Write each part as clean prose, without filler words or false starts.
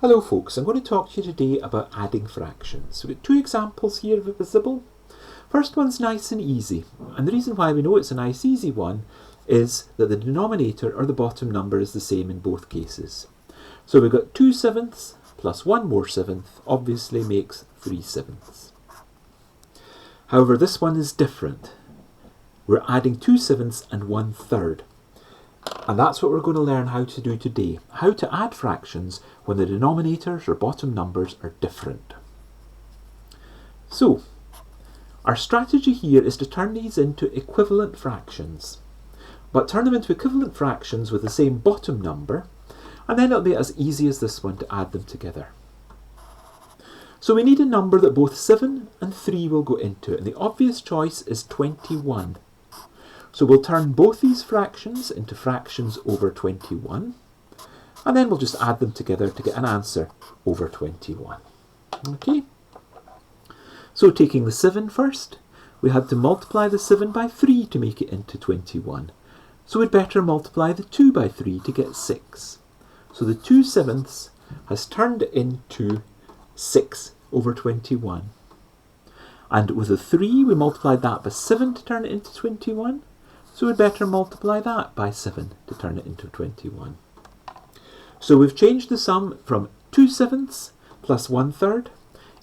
Hello folks, I'm going to talk to you today about adding fractions. We've got two examples here visible. First one's nice and easy, and the reason why we know it's a nice easy one is that the denominator or the bottom number is the same in both cases. So we've got 2/7 plus 1 more seventh obviously makes 3/7. However, this one is different. We're adding 2/7 and 1/3. And that's what we're going to learn how to do today. How to add fractions when the denominators or bottom numbers are different. So, our strategy here is to turn these into equivalent fractions. But turn them into equivalent fractions with the same bottom number, and then it'll be as easy as this one to add them together. So we need a number that both 7 and 3 will go into, and the obvious choice is 21. So we'll turn both these fractions into fractions over 21, and then we'll just add them together to get an answer over 21. Okay? So taking the 7 first, we had to multiply the 7 by 3 to make it into 21. So we'd better multiply the 2 by 3 to get 6. So the 2/7 has turned into 6 over 21. And with the 3, we multiplied that by 7 to turn it into 21. So we'd better multiply that by 7 to turn it into 21. So we've changed the sum from 2/7 plus 1/3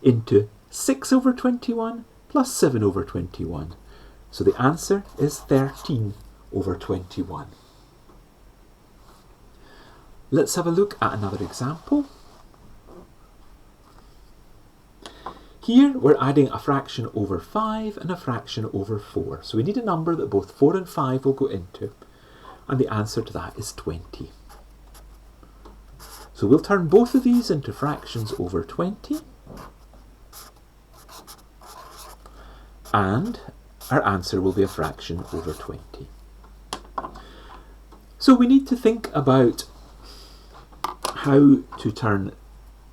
into 6 over 21 plus 7 over 21. So the answer is 13 over 21. Let's have a look at another example. Here we're adding a fraction over 5 and a fraction over 4. So we need a number that both 4 and 5 will go into. And the answer to that is 20. So we'll turn both of these into fractions over 20. And our answer will be a fraction over 20. So we need to think about how to turn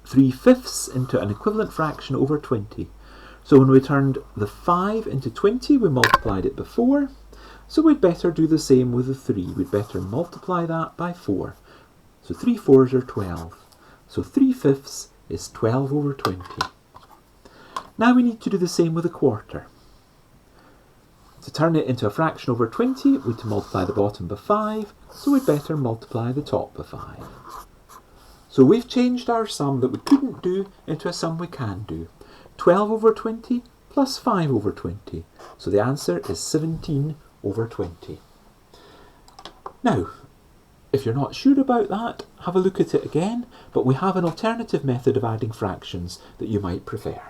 3/5 into an equivalent fraction over 20. So when we turned the 5 into 20, we multiplied it before. So we'd better do the same with the 3. We'd better multiply that by 4. So 3 4s are 12. So 3/5 is 12 over 20. Now we need to do the same with a quarter. To turn it into a fraction over 20, we need to multiply the bottom by 5. So we'd better multiply the top by 5. So we've changed our sum that we couldn't do into a sum we can do. 12 over 20 plus 5 over 20. So the answer is 17 over 20. Now, if you're not sure about that, have a look at it again, but we have an alternative method of adding fractions that you might prefer.